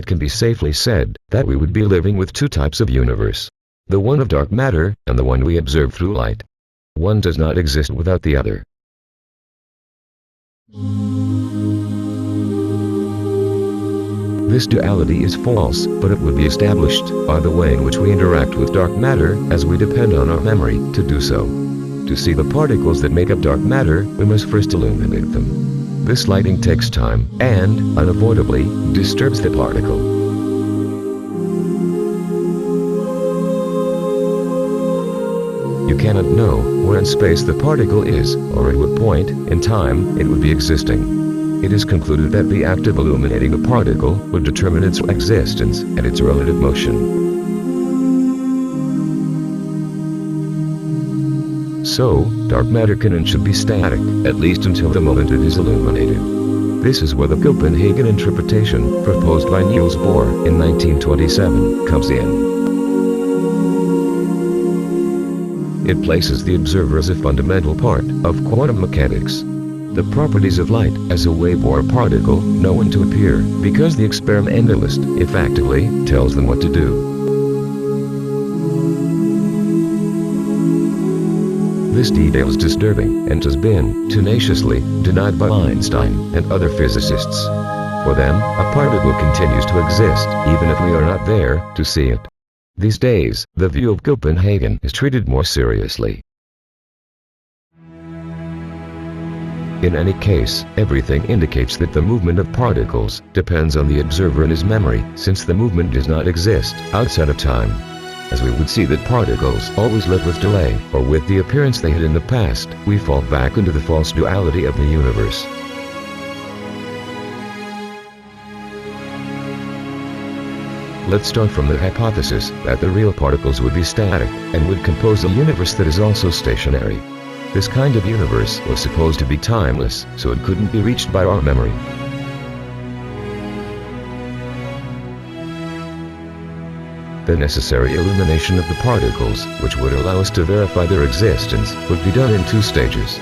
it can be safely said that we would be living with two types of universe. The one of dark matter, and the one we observe through light. One does not exist without the other. This duality is false, but it would be established by the way in which we interact with dark matter, as we depend on our memory to do so. To see the particles that make up dark matter, we must first illuminate them. This lighting takes time, and, unavoidably, disturbs the particle. You cannot know where in space the particle is, or at what point in time it would be existing. It is concluded that the act of illuminating a particle would determine its existence and its relative motion. So, dark matter can and should be static, at least until the moment it is illuminated. This is where the Copenhagen interpretation, proposed by Niels Bohr in 1927, comes in. It places the observer as a fundamental part of quantum mechanics. The properties of light as a wave or a particle know when to appear, because the experimentalist effectively tells them what to do. This detail is disturbing and has been tenaciously denied by Einstein and other physicists. For them, a particle continues to exist even if we are not there to see it. These days, the view of Copenhagen is treated more seriously. In any case, everything indicates that the movement of particles depends on the observer and his memory, since the movement does not exist outside of time. As we would see that particles always live with delay, or with the appearance they had in the past, we fall back into the false duality of the universe. Let's start from the hypothesis that the real particles would be static, and would compose a universe that is also stationary. This kind of universe was supposed to be timeless, so it couldn't be reached by our memory. The necessary illumination of the particles, which would allow us to verify their existence, would be done in two stages.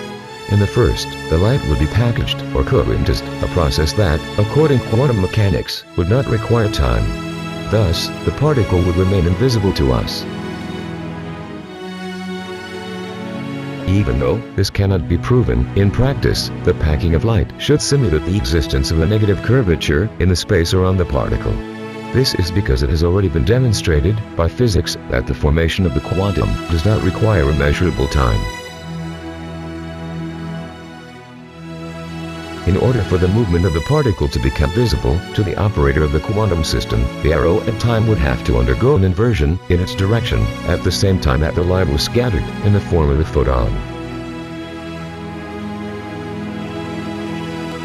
In the first, the light would be packaged or quantumized, a process that, according to quantum mechanics, would not require time. Thus, the particle would remain invisible to us. Even though this cannot be proven in practice, the packing of light should simulate the existence of a negative curvature in the space around the particle. This is because it has already been demonstrated by physics that the formation of the quantum does not require a measurable time. In order for the movement of the particle to become visible to the operator of the quantum system, the arrow at time would have to undergo an inversion in its direction at the same time that the light was scattered in the form of a photon.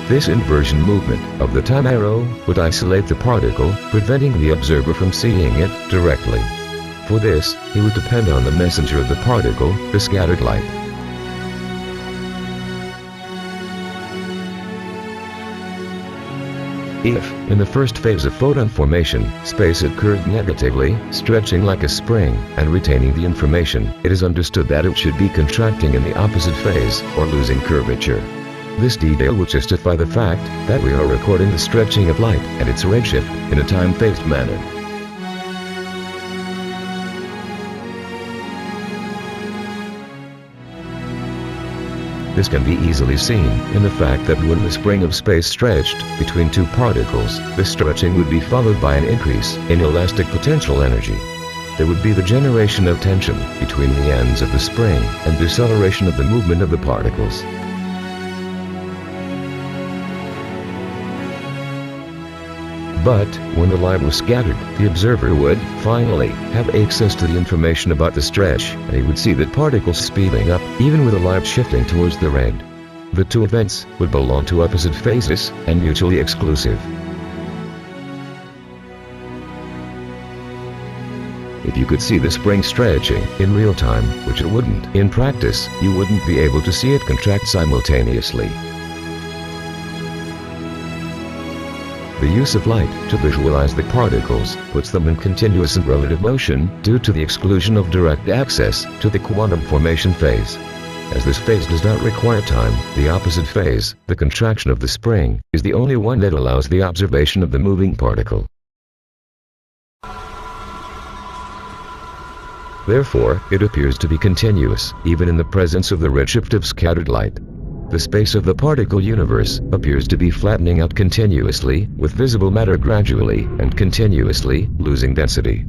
This inversion movement of the time arrow would isolate the particle, preventing the observer from seeing it directly. For this, he would depend on the messenger of the particle, the scattered light. If, in the first phase of photon formation, space occurred negatively, stretching like a spring, and retaining the information, it is understood that it should be contracting in the opposite phase, or losing curvature. This detail would justify the fact that we are recording the stretching of light and its redshift in a time-phased manner. This can be easily seen in the fact that when the spring of space stretched between two particles, the stretching would be followed by an increase in elastic potential energy. There would be the generation of tension between the ends of the spring and deceleration of the movement of the particles. But, when the light was scattered, the observer would, finally, have access to the information about the stretch, and he would see the particles speeding up, even with the light shifting towards the red. The two events would belong to opposite phases, and mutually exclusive. If you could see the spring stretching in real time, which it wouldn't, in practice, you wouldn't be able to see it contract simultaneously. The use of light to visualize the particles puts them in continuous and relative motion due to the exclusion of direct access to the quantum formation phase. As this phase does not require time, the opposite phase, the contraction of the spring, is the only one that allows the observation of the moving particle. Therefore, it appears to be continuous, even in the presence of the redshift of scattered light. The space of the particle universe appears to be flattening out continuously, with visible matter gradually and continuously losing density.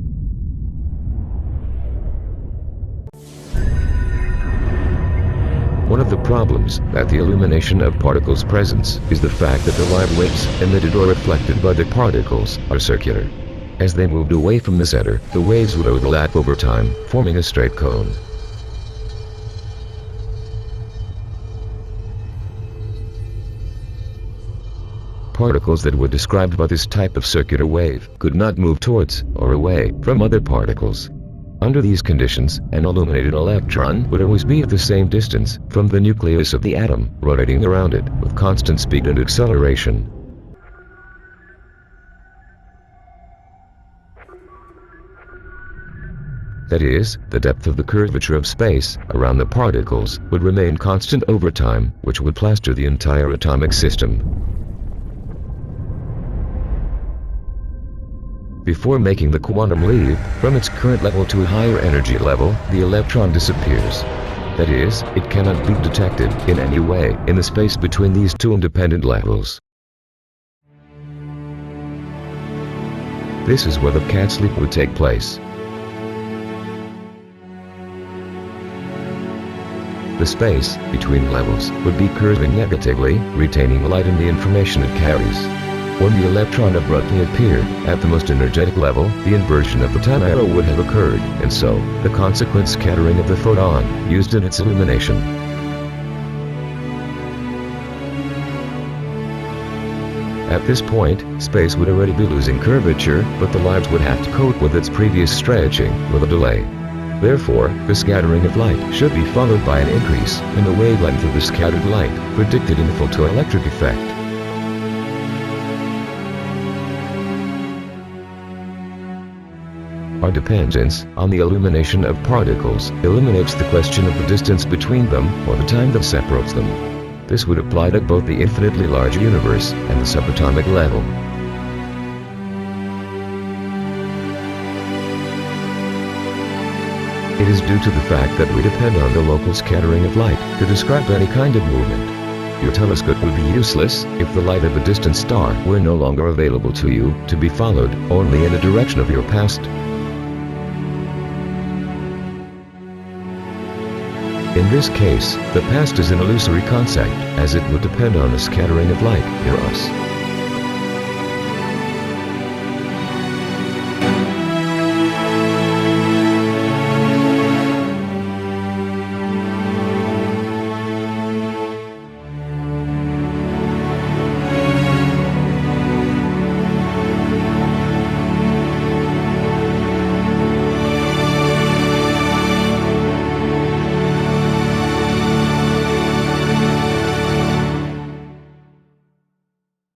One of the problems at the illumination of particles' presence is the fact that the light waves emitted or reflected by the particles are circular. As they moved away from the center, the waves would overlap over time, forming a straight cone. Particles that were described by this type of circular wave could not move towards or away from other particles. Under these conditions, an illuminated electron would always be at the same distance from the nucleus of the atom, rotating around it with constant speed and acceleration. That is, the depth of the curvature of space around the particles would remain constant over time, which would plaster the entire atomic system. Before making the quantum leap from its current level to a higher energy level, the electron disappears. That is, it cannot be detected in any way in the space between these two independent levels. This is where the cat's leap would take place. The space between levels would be curving negatively, retaining the light and the information it carries. When the electron abruptly appeared at the most energetic level, the inversion of the time arrow would have occurred, and so, the consequent scattering of the photon used in its illumination. At this point, space would already be losing curvature, but the light would have to cope with its previous stretching with a delay. Therefore, the scattering of light should be followed by an increase in the wavelength of the scattered light, predicted in the photoelectric effect. Our dependence on the illumination of particles eliminates the question of the distance between them or the time that separates them. This would apply to both the infinitely large universe and the subatomic level. It is due to the fact that we depend on the local scattering of light to describe any kind of movement. Your telescope would be useless if the light of a distant star were no longer available to you to be followed only in the direction of your past. In this case, the past is an illusory concept, as it would depend on the scattering of light near us.